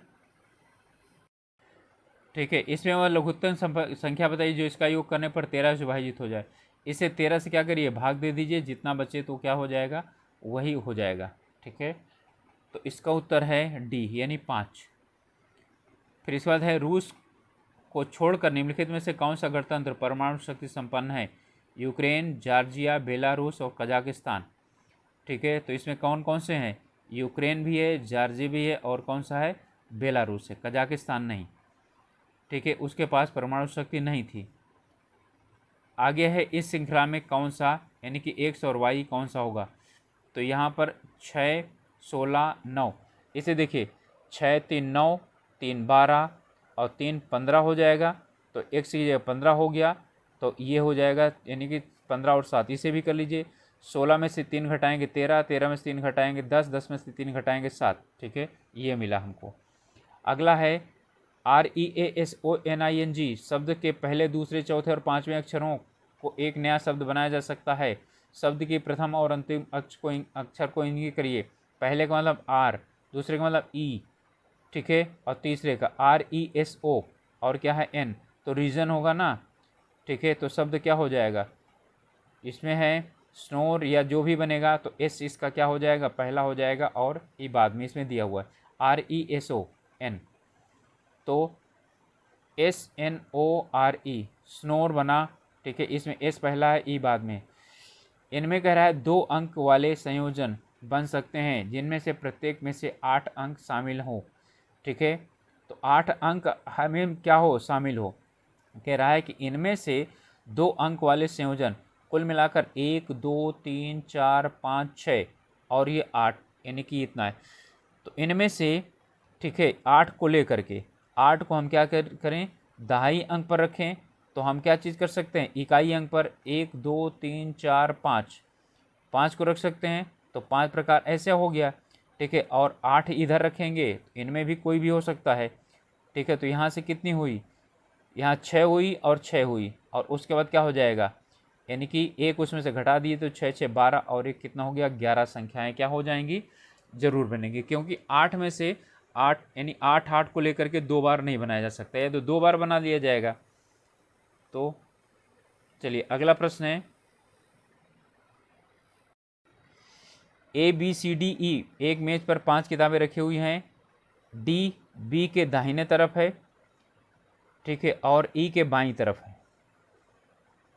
S1: ठीक है, इसमें वह लघुत्तम संख्या बताइए जो इसका योग करने पर 13 से विभाजित हो जाए। इसे 13 से क्या करिए, भाग दे दीजिए, जितना बचे तो क्या हो जाएगा, वही हो जाएगा। ठीक है, तो इसका उत्तर है डी, यानी 5। फिर इसके बाद है रूस को छोड़कर निम्नलिखित में से कौन सा गणतंत्र परमाणु शक्ति संपन्न है, यूक्रेन, जॉर्जिया, बेलारूस और कजाकिस्तान। ठीक है, तो इसमें कौन कौन से हैं, यूक्रेन भी है, जॉर्जिया भी है, और कौन सा है, बेलारूस है, कजाकिस्तान नहीं। ठीक है, उसके पास परमाणु शक्ति नहीं थी। आगे है इस श्रृंखला में कौन सा, यानी कि एक्स और वाई कौन सा होगा। तो यहाँ पर 6, 16, 9, इसे देखिए 6 3 9, 3 12 और 3 15 हो जाएगा। तो एक्स की जगह 15 हो गया, तो ये हो जाएगा, यानी कि 15 और 7, इसे भी कर लीजिए। 16 में से 3 घटाएंगे 13, 13 में से 3 घटाएंगे 10, 10 में से 3 घटाएंगे 7। ठीक है, ये मिला हमको। अगला है REASONING शब्द के पहले, दूसरे, चौथे और पाँचवें अक्षरों को एक नया शब्द बनाया जा सकता है। शब्द के प्रथम और अंतिम अक्षर को इंगित करिए। पहले का मतलब R, दूसरे का मतलब E, ठीक है, और तीसरे का RESO, और क्या है N, तो रीजन होगा ना। ठीक है, तो शब्द क्या हो जाएगा, इसमें है स्नोर या जो भी बनेगा, तो S इसका क्या हो जाएगा, पहला हो जाएगा, और E बाद में इसमें दिया हुआ है RESON, तो SNORE स्नोर बना। ठीक है, इसमें S पहला है, E बाद में। इनमें कह रहा है 2 अंक वाले संयोजन बन सकते हैं जिनमें से प्रत्येक में से 8 अंक शामिल हो। ठीक है, तो 8 अंक हमें क्या हो, शामिल हो। कह रहा है कि इनमें से 2 अंक वाले संयोजन कुल मिलाकर 1 2 3 4 5 6 और ये 8, यानी कि इतना है। तो इनमें से, ठीक है, 8 को लेकर के, 8 को हम क्या करें, दहाई अंक पर रखें। तो हम क्या चीज़ कर सकते हैं, इकाई अंक पर 1 2 3 4 5, 5 को रख सकते हैं, तो 5 प्रकार ऐसे हो गया। ठीक है, और 8 इधर रखेंगे, इनमें भी कोई भी हो सकता है। ठीक है, तो यहाँ से कितनी हुई, यहाँ 6 हुई और 6 हुई, और उसके बाद क्या हो जाएगा, यानी कि एक उसमें से घटा दिए तो 6 6 12 और एक कितना हो गया, 11 संख्याएं क्या हो जाएंगी, जरूर बनेंगी। क्योंकि 8 में से 8, यानी 8 8 को लेकर के 2 बार नहीं बनाया जा सकता है, तो 2 बार बना लिया जाएगा। तो चलिए अगला प्रश्न है, ABCDE एक मेज पर 5 किताबें रखी हुई हैं। D B के दाहिने तरफ है, ठीक है, और E के बाईं तरफ है।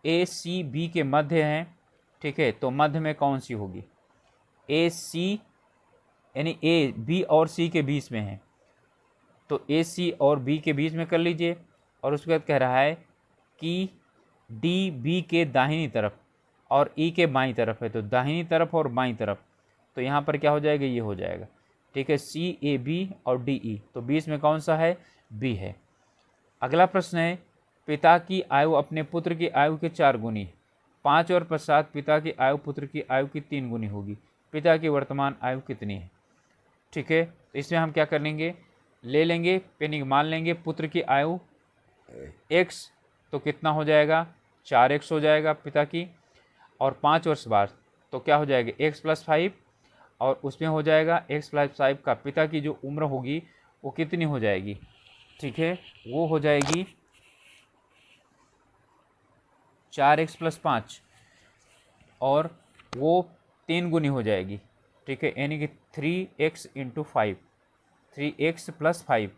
S1: A C B के मध्य है, ठीक है, तो मध्य में कौन सी होगी, A C, यानी A B और C के बीच में है, तो A C और B के बीच में कर लीजिए। और उसके बाद कह रहा है कि D B के दाहिनी तरफ और E के बाईं तरफ है, तो दाहिनी तरफ और बाईं तरफ, तो यहाँ पर क्या हो जाएगा, ये हो जाएगा। ठीक है, C A B और D E, तो बीच में कौन सा है, B है। अगला प्रश्न है, पिता की आयु अपने पुत्र की आयु के 4 गुनी, 5 और पश्चात पिता की आयु पुत्र की आयु की 3 गुनी होगी। पिता की वर्तमान आयु कितनी है। ठीक है, तो इसमें हम क्या करेंगे, ले लेंगे, यानी मान लेंगे पुत्र की आयु x, तो कितना हो जाएगा, 4x हो जाएगा पिता की, और 5 वर्ष बाद तो क्या हो जाएगा, x + 5, और उसमें हो जाएगा x + 5 का पिता की जो उम्र होगी वो कितनी हो जाएगी। ठीक है, वो हो जाएगी 4x + 5, और वो 3 गुनी हो जाएगी। ठीक है, यानी कि 3x × 5, 3x + 5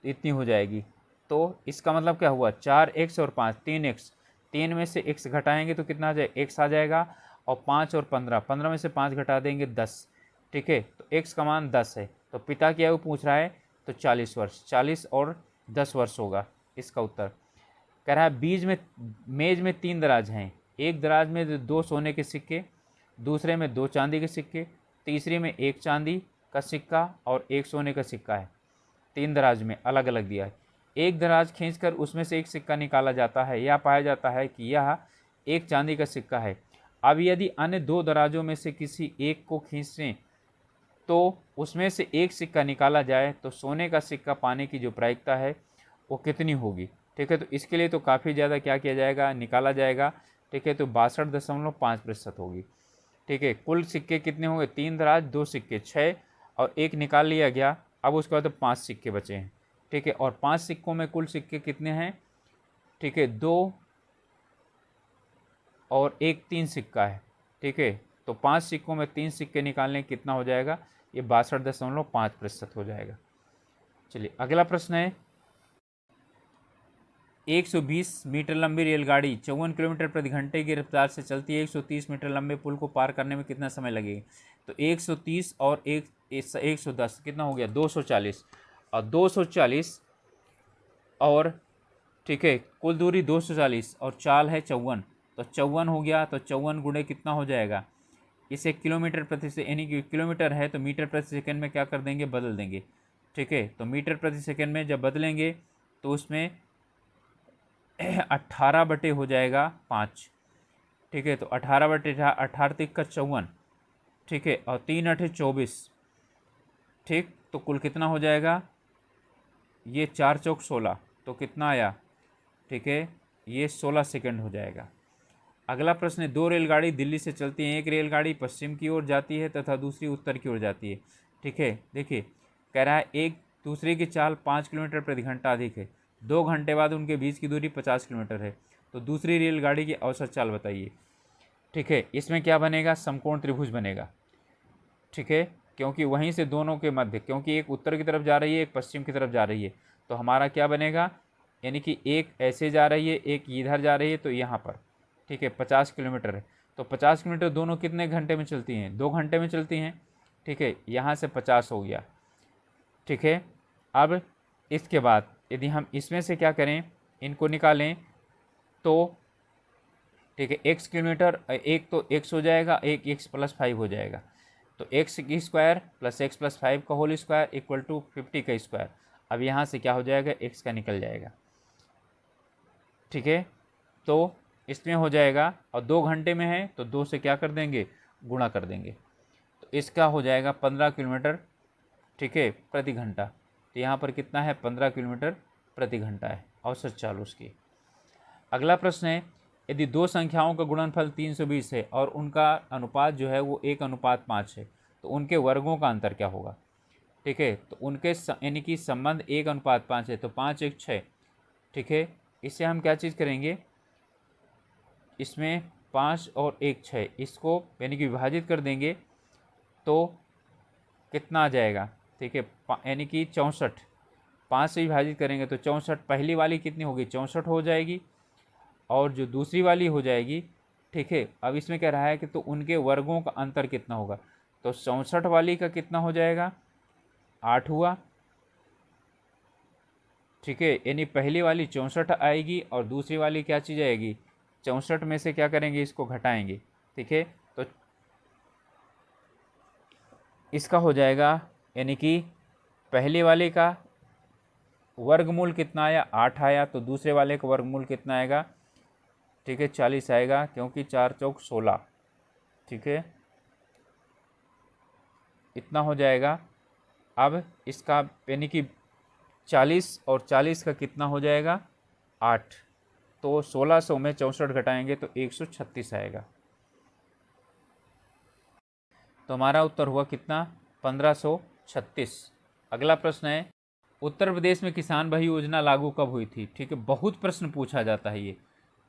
S1: इतनी हो जाएगी। तो इसका मतलब क्या हुआ, 4x और 5, 3x, 3 में से x घटाएंगे तो कितना आ जाएगा, x आ जाएगा, और 5 और 15, 15 में से 5 घटा देंगे 10। ठीक है, तो x का मान 10 है, तो पिता की आयु पूछ रहा है, तो 40 वर्ष, 40 और 10 वर्ष होगा इसका उत्तर। कह रहा है मेज में 3 दराज हैं, एक दराज में 2 सोने के सिक्के, दूसरे में 2 चांदी के सिक्के, तीसरी में 1 चांदी का सिक्का और 1 सोने का सिक्का है। 3 दराज में अलग अलग दिया है। एक दराज खींचकर उसमें से एक सिक्का निकाला जाता है, यह पाया जाता है कि यह एक चांदी का सिक्का है। अब यदि अन्य 2 दराजों में से किसी एक को खींचें तो उसमें से एक सिक्का निकाला जाए, तो सोने का सिक्का पाने की जो प्रायिकता है वो कितनी होगी। ठीक है, तो इसके लिए तो काफ़ी ज़्यादा क्या किया जाएगा, निकाला जाएगा। ठीक है, तो 62.5% होगी। ठीक है, कुल सिक्के कितने होंगे, 3 दराज 2 सिक्के 6, और एक निकाल लिया गया। अब उसके बाद 5 सिक्के बचे हैं। ठीक है, और 5 सिक्कों में कुल सिक्के कितने हैं, ठीक है, 2 और 1 3 सिक्का है। ठीक है, तो 5 सिक्कों में 3 सिक्के निकालने कितना हो जाएगा, ये 62.5% हो जाएगा। चलिए अगला प्रश्न है, 120 मीटर लंबी रेलगाड़ी 54 किलोमीटर प्रति घंटे की रफ्तार से चलती है। 130 मीटर लंबे पुल को पार करने में कितना समय लगेगा, तो 130 और 110 कितना हो गया, 240, और 240 और, ठीक है, कुल दूरी 240 और चाल है 54, तो 54 हो गया, तो 54 गुणे कितना हो जाएगा, इसे किलोमीटर प्रति से यानी कि किलोमीटर है तो मीटर प्रति सेकंड में क्या कर देंगे, बदल देंगे। ठीक है, तो मीटर प्रति सेकंड में जब बदलेंगे तो उसमें 18 बटे हो जाएगा 5। ठीक है, तो 18 बटे 18 तिक का 54। ठीक है, और 3 अठे 24। ठीक, तो कुल कितना हो जाएगा, ये 4 चौक 16, तो कितना आया, ठीक है, ये 16 सेकंड हो जाएगा। अगला प्रश्न है, दो रेलगाड़ी दिल्ली से चलती हैं, एक रेलगाड़ी पश्चिम की ओर जाती है तथा दूसरी उत्तर की ओर जाती है। ठीक है, देखिए कह रहा है एक दूसरे की चाल 5 किलोमीटर प्रति घंटा अधिक है, 2 घंटे बाद उनके बीच की दूरी 50 किलोमीटर है, तो दूसरी रेलगाड़ी की औसत चाल बताइए। ठीक है, इसमें क्या बनेगा, समकोण त्रिभुज बनेगा। ठीक है, क्योंकि वहीं से दोनों के मध्य, क्योंकि एक उत्तर की तरफ जा रही है, एक पश्चिम की तरफ जा रही है, तो हमारा क्या बनेगा, यानी कि एक ऐसे जा रही है, एक इधर जा रही है, तो यहाँ पर ठीक है 50 किलोमीटर है, तो 50 किलोमीटर दोनों कितने घंटे में चलती हैं, 2 घंटे में चलती हैं। ठीक है, यहाँ से 50 हो गया। ठीक है, अब इसके बाद यदि हम इसमें से क्या करें, इनको निकालें तो ठीक है, x किलोमीटर, एक तो x हो जाएगा, एक x प्लस 5 हो जाएगा, तो x की स्क्वायर प्लस x प्लस 5 का होल स्क्वायर इक्वल टू 50 का स्क्वायर। अब यहाँ से क्या हो जाएगा, x का निकल जाएगा। ठीक है, तो इसमें हो जाएगा, और 2 घंटे में है तो 2 से क्या कर देंगे, गुणा कर देंगे, तो इसका हो जाएगा 15 किलोमीटर, ठीक है, प्रति घंटा। तो यहाँ पर कितना है, 15 किलोमीटर प्रति घंटा है औसत चाल उसकी। अगला प्रश्न है, यदि दो संख्याओं का गुणनफल 320 है और उनका अनुपात जो है वो 1:5 है, तो उनके वर्गों का अंतर क्या होगा। ठीक है, तो उनके यानी कि संबंध 1:5 है, तो 5 1 6। ठीक है, इससे हम क्या चीज़ करेंगे, इसमें 5 और 1 6, इसको यानी कि विभाजित कर देंगे तो कितना आ जाएगा। ठीक है, यानी कि 64, 5 से विभाजित करेंगे तो 64, पहली वाली कितनी होगी, 64 हो जाएगी, और जो दूसरी वाली हो जाएगी। ठीक है, अब इसमें कह रहा है कि तो उनके वर्गों का अंतर कितना होगा, तो 64 वाली का कितना हो जाएगा, 8 हुआ। ठीक है, यानी पहली वाली 64 आएगी और दूसरी वाली क्या चीज़ आएगी, 64 में से क्या करेंगे, इसको घटाएंगे। ठीक है, तो इसका हो जाएगा, यानी कि पहले वाले का वर्गमूल कितना आया, 8 आया, तो दूसरे वाले का वर्गमूल कितना आएगा, ठीक है 40 आएगा, क्योंकि 4 चौक 16। ठीक है, इतना हो जाएगा। अब इसका यानी कि 40 और 40 का कितना हो जाएगा, 8, तो 1600 में 64 घटाएंगे तो 136 आएगा। तो हमारा उत्तर हुआ कितना, 1536। अगला प्रश्न है, उत्तर प्रदेश में किसान भाई योजना लागू कब हुई थी। ठीक है, बहुत प्रश्न पूछा जाता है, ये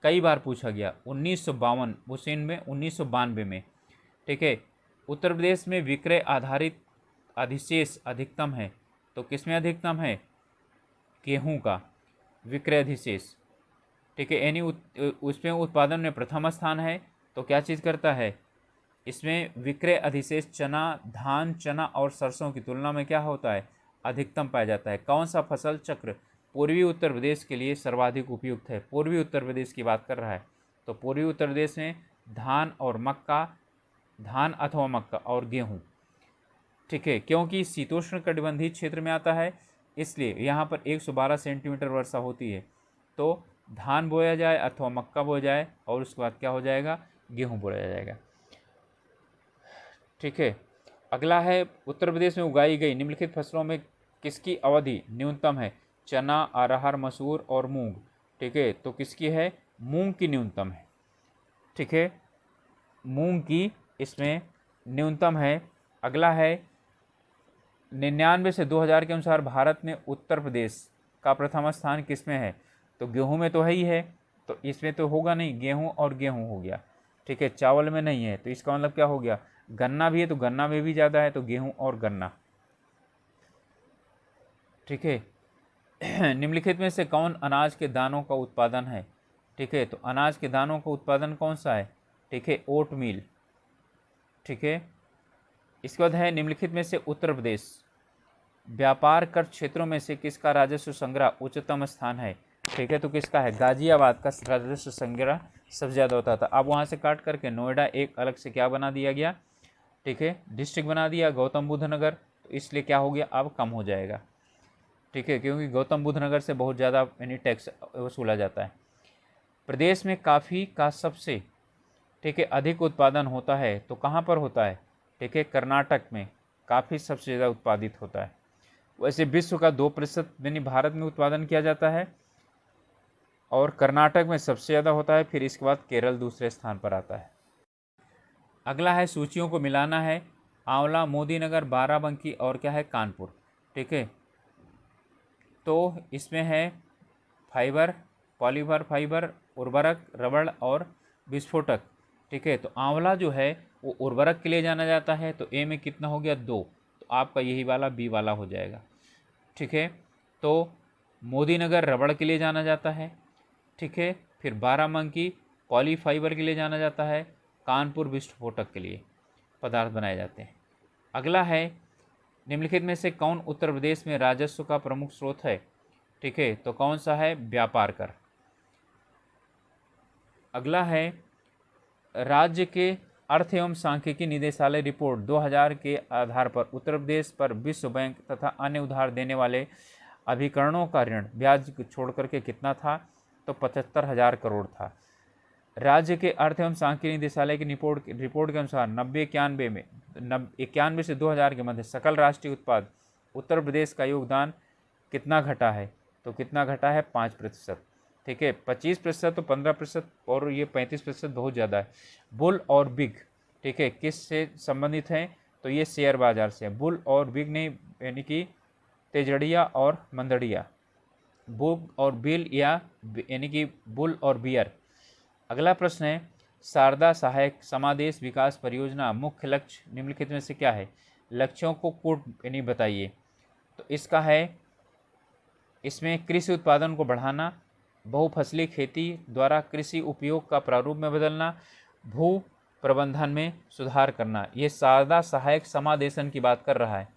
S1: कई बार पूछा गया, 1952 हुसैन में 1992 में। ठीक है, उत्तर प्रदेश में विक्रय आधारित अधिशेष अधिकतम है, तो किसमें अधिकतम है, गेहूं का विक्रय अधिशेष। ठीक है, यानी उसमें उत्पादन में प्रथम स्थान है, तो क्या चीज़ करता है, इसमें विक्रय अधिशेष चना, धान, चना और सरसों की तुलना में क्या होता है, अधिकतम पाया जाता है। कौन सा फसल चक्र पूर्वी उत्तर प्रदेश के लिए सर्वाधिक उपयुक्त है, पूर्वी उत्तर प्रदेश की बात कर रहा है, तो पूर्वी उत्तर प्रदेश में धान और मक्का, धान अथवा मक्का और गेहूँ। ठीक है, क्योंकि शीतोष्ण कटिबंधीय क्षेत्र में आता है, इसलिए यहाँ पर 112 सेंटीमीटर वर्षा होती है, तो धान बोया जाए अथवा मक्का बोया जाए, और उसके बाद क्या हो जाएगा, गेहूँ बोया जाएगा। ठीक है, अगला है, उत्तर प्रदेश में उगाई गई निम्नलिखित फसलों में किसकी अवधि न्यूनतम है, चना, अरहर, मसूर और मूंग। ठीक है, तो किसकी है, मूंग की न्यूनतम है। ठीक है, मूंग की इसमें न्यूनतम है। अगला है, 99 से 2000 के अनुसार भारत में उत्तर प्रदेश का प्रथम स्थान किसमें है, तो गेहूं में तो है ही है, तो इसमें तो होगा नहीं, गेहूं और गेहूं हो गया। ठीक है, चावल में नहीं है, तो इसका मतलब क्या हो गया, गन्ना भी है तो गन्ना में भी ज़्यादा है, तो गेहूं और गन्ना। ठीक है, निम्नलिखित में से कौन अनाज के दानों का उत्पादन है। ठीक है, तो अनाज के दानों का उत्पादन कौन सा है, ठीक है, ओट मील। ठीक है, इसके बाद है, निम्नलिखित में से उत्तर प्रदेश व्यापार कर क्षेत्रों में से किसका राजस्व संग्रह उच्चतम स्थान है। ठीक है, तो किसका है, गाजियाबाद का राजस्व संग्रह सबसे ज़्यादा होता था। अब वहाँ से काट करके नोएडा एक अलग से क्या बना दिया गया, ठीक है, डिस्ट्रिक्ट बना दिया गौतम बुद्ध नगर, तो इसलिए क्या हो गया, अब कम हो जाएगा। ठीक है, क्योंकि गौतम बुद्ध नगर से बहुत ज़्यादा यानी टैक्स वसूला जाता है। प्रदेश में काफ़ी का सबसे, ठीक है, अधिक उत्पादन होता है तो कहाँ पर होता है, ठीक है, कर्नाटक में काफ़ी सबसे ज़्यादा उत्पादित होता है। वैसे विश्व का 2% यानी भारत में उत्पादन किया जाता है और कर्नाटक में सबसे ज़्यादा होता है, फिर इसके बाद केरल दूसरे स्थान पर आता है। अगला है सूचियों को मिलाना है, आंवला, मोदी नगर, बाराबंकी और क्या है, कानपुर। ठीक है, तो इसमें है फाइबर, पॉलीमर फाइबर, उर्वरक, रबड़ और विस्फोटक। ठीक है, तो आंवला जो है वो उर्वरक के लिए जाना जाता है, तो ए में कितना हो गया, 2, तो आपका यही वाला बी वाला हो जाएगा। ठीक है, तो मोदी नगर रबड़ के लिए जाना जाता है। ठीक है, फिर बाराबंकी पॉली फाइबर के लिए जाना जाता है, कानपुर विस्फोटक के लिए पदार्थ बनाए जाते हैं। अगला है, निम्नलिखित में से कौन उत्तर प्रदेश में राजस्व का प्रमुख स्रोत है। ठीक है, तो कौन सा है, व्यापार कर। अगला है, राज्य के अर्थ एवं सांख्यिकी निदेशालय रिपोर्ट 2000 के आधार पर उत्तर प्रदेश पर विश्व बैंक तथा अन्य उधार देने वाले अभिकरणों का ऋण ब्याज छोड़ करके कितना था, तो 75,000 करोड़ था। राज्य के अर्थ एवं सांख्यिकी निदेशालय की रिपोर्ट के अनुसार 91 से 2000 के मध्य सकल राष्ट्रीय उत्पाद उत्तर प्रदेश का योगदान कितना घटा है, तो कितना घटा है, 5%। ठीक है, 25% तो 15% और ये 35% बहुत ज़्यादा है। बुल और बिग, ठीक है, किस से संबंधित हैं, तो ये शेयर बाजार से। बुल और बिग ने यानी कि तेजड़िया और मंदड़िया, बुल और बिल यानी कि बुल और बियर। अगला प्रश्न है, शारदा सहायक समादेश विकास परियोजना मुख्य लक्ष्य निम्नलिखित में से क्या है, लक्ष्यों को कोट यानी बताइए। तो इसका है, इसमें कृषि उत्पादन को बढ़ाना, बहुफसली खेती द्वारा कृषि उपयोग का प्रारूप में बदलना, भू प्रबंधन में सुधार करना। ये शारदा सहायक समादेशन की बात कर रहा है।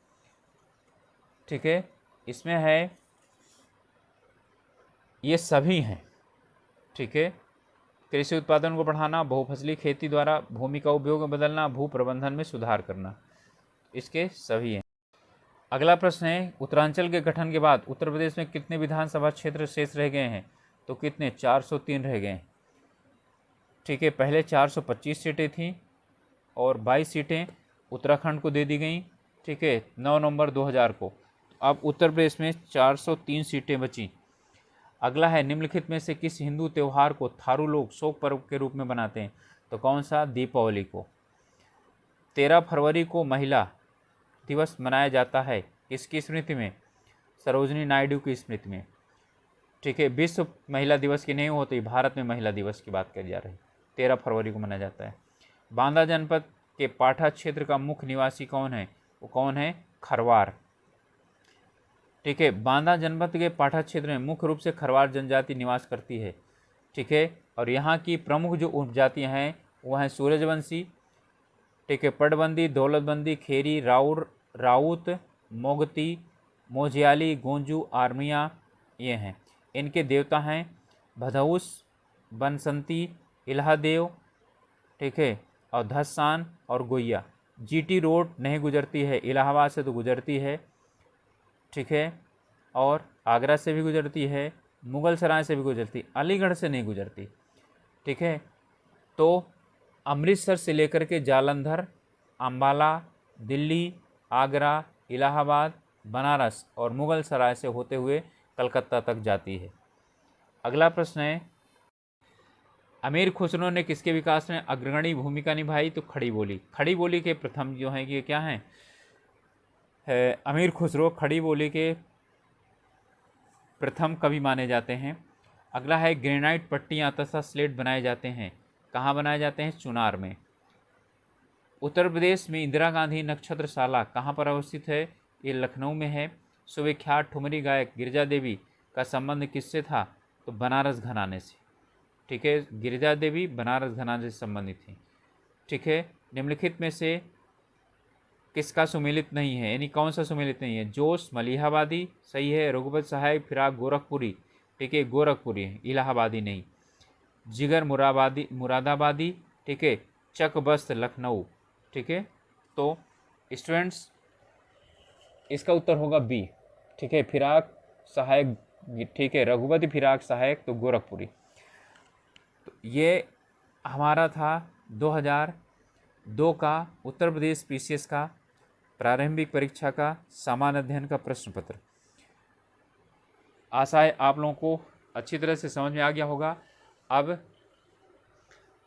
S1: ठीक है, इसमें है, ये सभी हैं। ठीक है, कृषि उत्पादन को बढ़ाना, बहुफसली खेती द्वारा भूमि का उपयोग में बदलना, भू प्रबंधन में सुधार करना, इसके सभी हैं। अगला प्रश्न है, उत्तरांचल के गठन के बाद उत्तर प्रदेश में कितने विधानसभा क्षेत्र शेष रह गए हैं, तो कितने, 403 रह गए। ठीक है, पहले 425 सीटें थीं और 22 सीटें उत्तराखंड को दे दी गई। ठीक है, 9 नवंबर 2000 को। अब उत्तर प्रदेश में 403 सीटें बची। अगला है, निम्नलिखित में से किस हिंदू त्यौहार को थारू लोग शोक पर्व के रूप में मनाते हैं, तो कौन सा, दीपावली को। 13 फरवरी को महिला दिवस मनाया जाता है, किसकी स्मृति में, सरोजनी नायडू की स्मृति में। ठीक है, विश्व महिला दिवस की नहीं होती, भारत में महिला दिवस की बात करी जा रही, 13 फरवरी को मनाया जाता है। बांदा जनपद के पाठा क्षेत्र का मुख्य निवासी कौन है, वो कौन है, खरवार। ठीक है, बांदा जनपद के पाठा क्षेत्र में मुख्य रूप से खरवार जनजाति निवास करती है। ठीक है, और यहाँ की प्रमुख जो उपजातियाँ हैं वह हैं सूरजवंशी, ठीक है, पटबंदी, दौलतबंदी, खेरी, राउत, मोगती, मोजियाली, गोंजू, आर्मिया, ये हैं। इनके देवता हैं भदौस, बनसंती, इलाहादेव, ठीक है, और धस्सान और गोइया। जीटी रोड नहीं गुजरती है, इलाहाबाद से तो गुजरती है। ठीक है, और आगरा से भी गुजरती है, मुगल सराय से भी गुजरती, अलीगढ़ से नहीं गुजरती। ठीक है, तो अमृतसर से लेकर के जालंधर, अंबाला, दिल्ली, आगरा, इलाहाबाद, बनारस और मुगल सराय से होते हुए कलकत्ता तक जाती है। अगला प्रश्न है, अमीर खुसरो ने किसके विकास में अग्रणी भूमिका निभाई, तो खड़ी बोली। खड़ी बोली के प्रथम जो हैं ये क्या हैं, अमीर खुसरो खड़ी बोली के प्रथम कवि माने जाते हैं। अगला है, ग्रेनाइट पट्टियाँ तथा स्लेट बनाए जाते हैं, कहाँ बनाए जाते हैं, चुनार में। उत्तर प्रदेश में इंदिरा गांधी नक्षत्रशाला कहाँ पर अवस्थित है, ये लखनऊ में है। सुविख्यात ठुमरी गायक गिरिजा देवी का संबंध किससे था, तो बनारस घराने से। ठीक है, गिरिजा देवी बनारस घराने से संबंधित थी। ठीक है, निम्नलिखित में से किसका सुमेलित नहीं है, यानी कौन सा सुमेलित नहीं है, जोश मलिहाबादी सही है, रघुपत सहाय फिराक गोरखपुरी ठीक है, गोरखपुरी इलाहाबादी नहीं। जिगर मुरादाबादी, ठीक है। चक बस्त लखनऊ, ठीक है। तो स्टूडेंट्स इसका उत्तर होगा बी, ठीक है, फिराक सहायक, ठीक है, रघुपति फिराक सहायक, तो गोरखपुरी। तो ये हमारा था 2002 का उत्तर प्रदेश पीसीएस का प्रारंभिक परीक्षा का सामान्य अध्ययन का प्रश्न पत्र। आशा है आप लोगों को अच्छी तरह से समझ में आ गया होगा। अब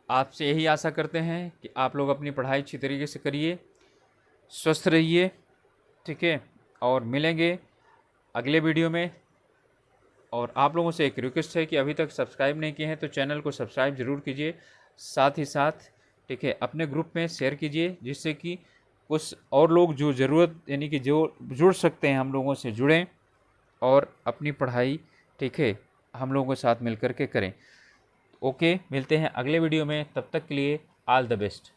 S1: आपसे यही आशा करते हैं कि आप लोग अपनी पढ़ाई अच्छी तरीके से करिए, स्वस्थ रहिए, ठीक है, और मिलेंगे अगले वीडियो में। और आप लोगों से एक रिक्वेस्ट है कि अभी तक सब्सक्राइब नहीं किए हैं तो चैनल को सब्सक्राइब ज़रूर कीजिए, साथ ही साथ, ठीक है, अपने ग्रुप में शेयर कीजिए, जिससे कि कुछ और लोग जो ज़रूरत यानी कि जो जुड़ सकते हैं हम लोगों से जुड़ें और अपनी पढ़ाई, ठीक है, हम लोगों के साथ मिल कर के करें। ओके, मिलते हैं अगले वीडियो में, तब तक के लिए ऑल द बेस्ट।